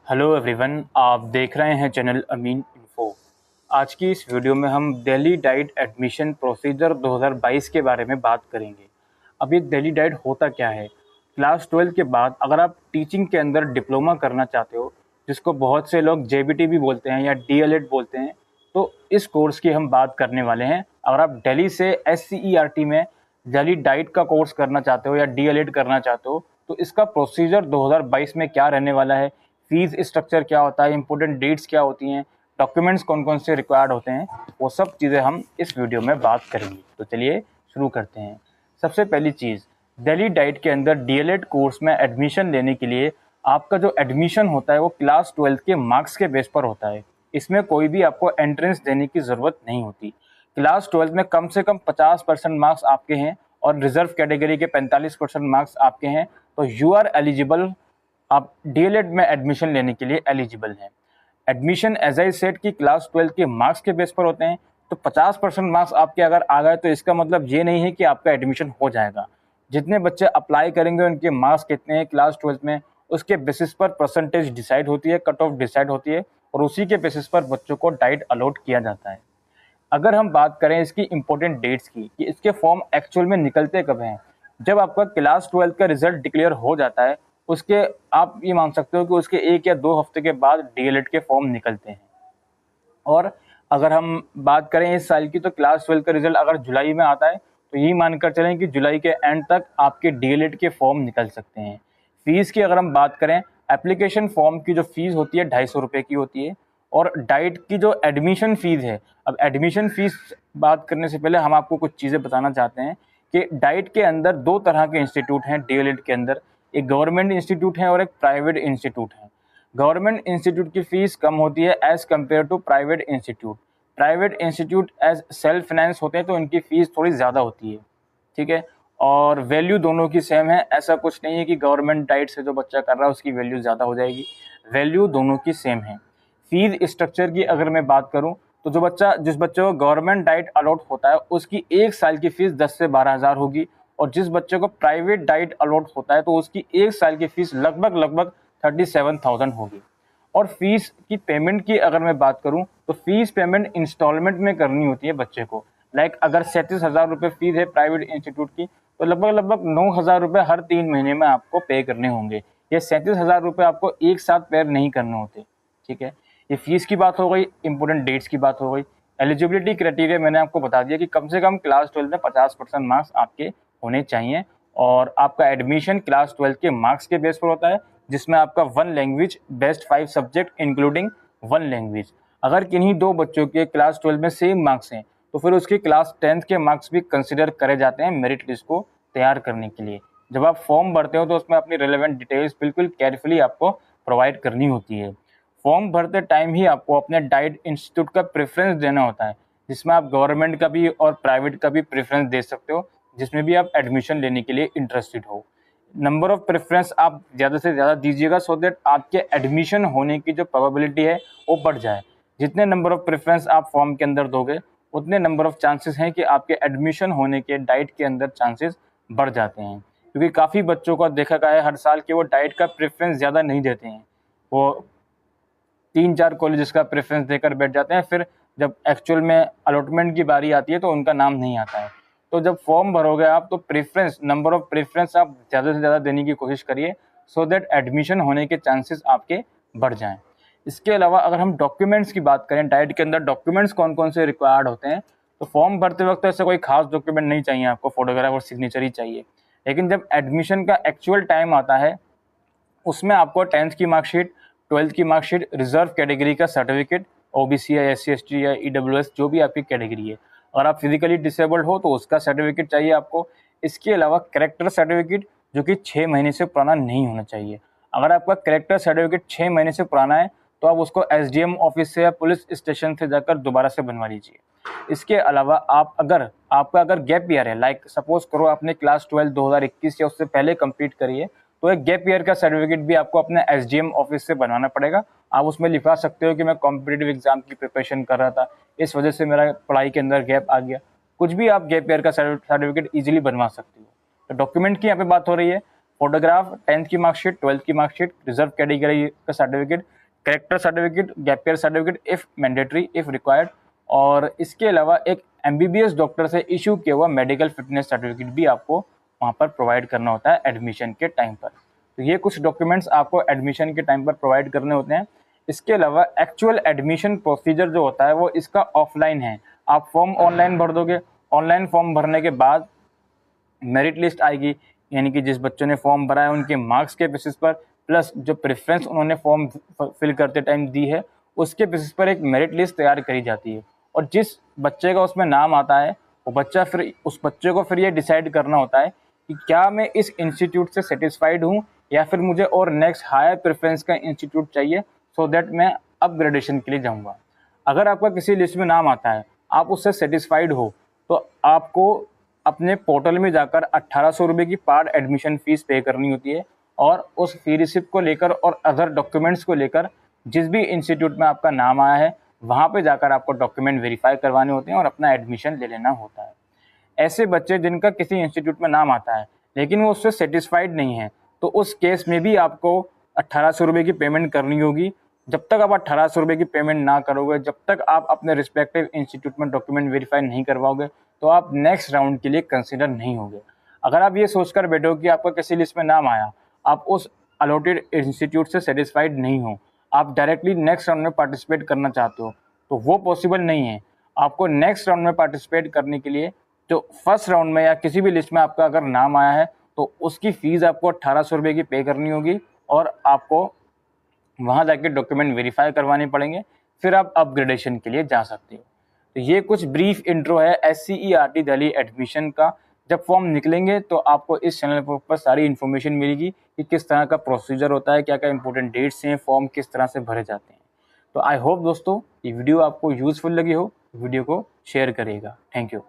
Hello everyone, आप देख रहे हैं चैनल अमीन इन्फो। आज की इस वीडियो में हम दिल्ली डाइट एडमिशन प्रोसीजर 2022 के बारे में बात करेंगे। अब ये दिल्ली डाइट होता क्या है? क्लास 12 के बाद अगर आप टीचिंग के अंदर डिप्लोमा करना चाहते हो, जिसको बहुत से लोग जेबीटी भी बोलते हैं या डीएलएड बोलते हैं, तो इस कोर्स की हम बात करने वाले हैं। अगर आप दिल्ली से एससीईआरटी में दिल्ली डाइट का कोर्स करना चाहते हो या डीएलएड करना चाहते हो, तो इसका प्रोसीजर 2022 में क्या रहने वाला है, फीस स्ट्रक्चर क्या होता है, इंपॉर्टेंट डेट्स क्या होती हैं, डॉक्यूमेंट्स कौन कौन से रिक्वायर्ड होते हैं, वो सब चीज़ें हम इस वीडियो में बात करेंगे। तो चलिए शुरू करते हैं। सबसे पहली चीज़, दिल्ली डाइट के अंदर डीएलएड कोर्स में एडमिशन लेने के लिए आपका जो एडमिशन होता है वो क्लास 12 के मार्क्स के बेस पर होता है। इसमें कोई भी आपको एंट्रेंस देने की ज़रूरत नहीं होती। क्लास 12 में कम से कम 50% मार्क्स आपके हैं और रिजर्व कैटेगरी के 45% मार्क्स आपके हैं, तो यू आर एलिजिबल, आप डीएलएड में एडमिशन लेने के लिए एलिजिबल हैं। एडमिशन एज आई सेड की क्लास 12 के मार्क्स के बेस पर होते हैं, तो 50% मार्क्स आपके अगर आ गए तो इसका मतलब ये नहीं है कि आपका एडमिशन हो जाएगा। जितने बच्चे अप्लाई करेंगे उनके मार्क्स कितने हैं क्लास 12 में, उसके बेसिस पर परसेंटेज डिसाइड होती है, कट ऑफ डिसाइड होती है और उसी के बेसिस पर बच्चों को डाइट अलॉट किया जाता है। अगर हम बात करें इसकी इंपॉर्टेंट डेट्स की कि इसके फॉर्म एक्चुअल में निकलते कब हैं, जब आपका क्लास 12 का रिजल्ट डिक्लेयर हो जाता है, उसके आप ये मान सकते हो कि उसके 1 या 2 हफ्ते के बाद डीएलएड के फॉर्म निकलते हैं। और अगर हम बात करें इस साल की, तो क्लास 12 का रिजल्ट अगर जुलाई में आता है तो यही मानकर चलें कि जुलाई के एंड तक आपके डीएलएड के फॉर्म निकल सकते हैं। फीस की अगर हम बात करें, एप्लीकेशन फॉर्म की जो फीस होती है 250 रुपये की होती है, और डाइट की जो एडमिशन फीस है, अब एडमिशन फीस बात करने से पहले हम आपको कुछ चीज़ें बताना चाहते हैं कि डाइट के अंदर 2 तरह के इंस्टीट्यूट हैं डीएलएड के अंदर। एक गवर्नमेंट इंस्टीट्यूट है और एक प्राइवेट इंस्टीट्यूट है। गवर्नमेंट इंस्टीट्यूट की फीस कम होती है as compare to private institute. Private institute as self finance होते हैं तो इनकी फीस थोड़ी ज़्यादा होती है, ठीक है। और वैल्यू दोनों की सेम है, ऐसा कुछ नहीं है कि गवर्नमेंट डाइट से जो बच्चा कर रहा है उसकी वैल्यू ज़्यादा हो जाएगी, वैल्यू दोनों की सेम है। फीस स्ट्रक्चर की अगर मैं बात करूं, तो जिस बच्चे को गवर्नमेंट डाइट अलॉट होता है उसकी 1 साल की फीस 10 से 12 हज़ार होगी, और जिस बच्चे को प्राइवेट डाइट अलॉट होता है तो उसकी 1 साल की फीस लगभग 37,000 होगी। और फीस की पेमेंट की अगर मैं बात करूं, तो फीस पेमेंट इंस्टॉलमेंट में करनी होती है बच्चे को। लाइक अगर 37,000 रुपये फीस है प्राइवेट इंस्टीट्यूट की, तो लगभग 9,000 रुपये हर 3 महीने में आपको पे करने होंगे। ये 37,000 रुपये आपको एक साथ पे नहीं करने होते, ठीक है। ये फीस की बात हो गई, इंपॉर्टेंट डेट्स की बात हो गई। एलिजिबिलिटी क्राइटेरिया मैंने आपको बता दिया कि कम से कम क्लास 12 में 50% मार्क्स आपके होने चाहिए, और आपका एडमिशन क्लास 12 के मार्क्स के बेस पर होता है, जिसमें आपका 1 language, best 5 subject including 1 language. अगर किन्हीं 2 बच्चों के क्लास 12 में सेम मार्क्स हैं तो फिर उसके क्लास 10th के मार्क्स भी कंसिडर करे जाते हैं मेरिट लिस्ट को तैयार करने के लिए। जब आप फॉर्म भरते हो तो उसमें अपनी रिलेवेंट डिटेल्स बिल्कुल केयरफुली आपको प्रोवाइड करनी होती है। फॉर्म भरते टाइम ही आपको अपने डाइट इंस्टीट्यूट का प्रेफरेंस देना होता है, जिसमें आप गवर्नमेंट का भी और प्राइवेट का भी प्रेफरेंस दे सकते हो, जिसमें भी आप एडमिशन लेने के लिए इंटरेस्टेड हो। नंबर ऑफ प्रेफरेंस आप ज़्यादा से ज़्यादा दीजिएगा, सो दैट आपके एडमिशन होने की जो प्रोबेबिलिटी है वो बढ़ जाए। जितने नंबर ऑफ प्रेफरेंस आप फॉर्म के अंदर दोगे, उतने नंबर ऑफ चांसेस हैं कि आपके एडमिशन होने के डाइट के अंदर चांसेस बढ़ जाते हैं। क्योंकि काफ़ी बच्चों को देखा गया है हर साल कि वो डाइट का प्रेफरेंस ज़्यादा नहीं देते हैं, वो 3-4 कॉलेजेस का प्रेफरेंस देकर बैठ जाते हैं, फिर जब एक्चुअल में अलॉटमेंट की बारी आती है तो उनका नाम नहीं आता है। तो जब फॉर्म भरोगे आप, तो प्रेफरेंस, नंबर ऑफ प्रेफरेंस आप ज़्यादा से ज़्यादा देने की कोशिश करिए, सो दैट एडमिशन होने के चांसेस आपके बढ़ जाएं। इसके अलावा अगर हम डॉक्यूमेंट्स की बात करें, डाइट के अंदर डॉक्यूमेंट्स कौन कौन से रिक्वायर्ड होते हैं, तो फॉर्म भरते वक्त तो ऐसा कोई खास डॉक्यूमेंट नहीं चाहिए आपको, फोटोग्राफ और सिग्नेचर ही चाहिए। लेकिन जब एडमिशन का एक्चुअल टाइम आता है, उसमें आपको 10th की मार्कशीट, 12th की मार्कशीट, रिजर्व कैटेगरी का सर्टिफिकेट, ओबीसी या एससी एसटी या ईडब्ल्यूएस जो भी आपकी कैटेगरी है, अगर आप फिजिकली डिसेबल्ड हो तो उसका सर्टिफिकेट चाहिए आपको। इसके अलावा कैरेक्टर सर्टिफिकेट, जो कि 6 महीने से पुराना नहीं होना चाहिए। अगर आपका कैरेक्टर सर्टिफिकेट 6 महीने से पुराना है तो आप उसको एसडीएम ऑफिस से या पुलिस स्टेशन से जाकर दोबारा से बनवा लीजिए। इसके अलावा आपका अगर गैप ईयर है, लाइक सपोज करो आपने क्लास 12 2021 या उससे पहले कंप्लीट करी है, तो एक गैप ईयर का सर्टिफिकेट भी आपको अपने एसडीएम ऑफिस से बनवाना पड़ेगा। आप उसमें लिखा सकते हो कि मैं कॉम्पिटिटिव एग्जाम की प्रिपरेशन कर रहा था, इस वजह से मेरा पढ़ाई के अंदर गैप आ गया। कुछ भी आप गैप ईयर का सर्टिफिकेट इजीली बनवा सकते हो। तो डॉक्यूमेंट की यहाँ पे बात हो रही है। फोटोग्राफ, 10th की मार्कशीट, 12th की मार्कशीट, रिजर्व कैटेगरी का certificate, character certificate, gap year certificate if mandatory if required, और इसके अलावा एक MBBS डॉक्टर से इशू किया हुआ मेडिकल फिटनेस सर्टिफिकेट भी आपको वहाँ पर प्रोवाइड करना होता है एडमिशन के टाइम पर। तो ये कुछ डॉक्यूमेंट्स आपको एडमिशन के टाइम पर प्रोवाइड करने होते हैं। इसके अलावा एक्चुअल एडमिशन प्रोसीजर जो होता है वो इसका ऑफलाइन है। आप फॉर्म ऑनलाइन भर दोगे, ऑनलाइन फॉर्म भरने के बाद मेरिट लिस्ट आएगी, यानी कि जिस बच्चों ने फॉर्म भरा है उनके मार्क्स के बेसिस पर प्लस जो प्रेफरेंस उन्होंने फॉर्म फिल करते टाइम दी है उसके बेसिस पर एक मेरिट लिस्ट तैयार करी जाती है। और जिस बच्चे का उसमें नाम आता है वो बच्चा फिर उस बच्चे को फिर ये डिसाइड करना होता है कि क्या मैं इस इंस्टीट्यूट से सेटिस्फाइड हूँ या फिर मुझे और नेक्स्ट हायर प्रेफरेंस का इंस्टीट्यूट चाहिए, सो दैट मैं अपग्रेडेशन के लिए जाऊँगा। अगर आपका किसी लिस्ट में नाम आता है, आप उससे सेटिस्फाइड हो, तो आपको अपने पोर्टल में जाकर 1800 रुपये की पार्ट एडमिशन फ़ीस पे करनी होती है, और उस फी रिसिप्ट को लेकर और अदर डॉक्यूमेंट्स को लेकर जिस भी इंस्टीट्यूट में आपका नाम आया है वहाँ पे जाकर आपको डॉक्यूमेंट वेरीफाई करवाने होते हैं और अपना एडमिशन ले लेना होता है। ऐसे बच्चे जिनका किसी इंस्टीट्यूट में नाम आता है लेकिन वो उससे सेटिस्फाइड नहीं है, तो उस केस में भी आपको 1800 रुपये की पेमेंट करनी होगी। जब तक आप 1800 रुपये की पेमेंट ना करोगे, जब तक आप अपने रिस्पेक्टिव इंस्टीट्यूट में डॉक्यूमेंट वेरीफाई नहीं करवाओगे, तो आप नेक्स्ट राउंड के लिए कंसिडर नहीं होगे। अगर आप ये सोचकर बैठो कि आपका किसी लिस्ट में नाम आया, आप उस अलॉटेड इंस्टीट्यूट से सेटिस्फाइड नहीं हो, आप डायरेक्टली नेक्स्ट राउंड में पार्टिसिपेट करना चाहते हो, तो वो पॉसिबल नहीं है। आपको नेक्स्ट राउंड में पार्टिसिपेट करने के लिए जो फर्स्ट राउंड में या किसी भी लिस्ट में आपका अगर नाम आया है तो उसकी फ़ीस आपको 1800 रुपये की पे करनी होगी, और आपको वहाँ जाके डॉक्यूमेंट वेरीफाई करवाने पड़ेंगे, फिर आप अपग्रेडेशन के लिए जा सकते हो। तो ये कुछ ब्रीफ इंट्रो है SCERT दिल्ली एडमिशन का। जब फॉर्म निकलेंगे तो आपको इस चैनल पर सारी इन्फॉर्मेशन मिलेगी कि किस तरह का प्रोसीजर होता है, क्या क्या इंपॉर्टेंट डेट्स हैं, फॉर्म किस तरह से भरे जाते हैं। तो आई होप दोस्तों ये वीडियो आपको यूज़फुल लगी हो, वीडियो को शेयर करिएगा। Thank you.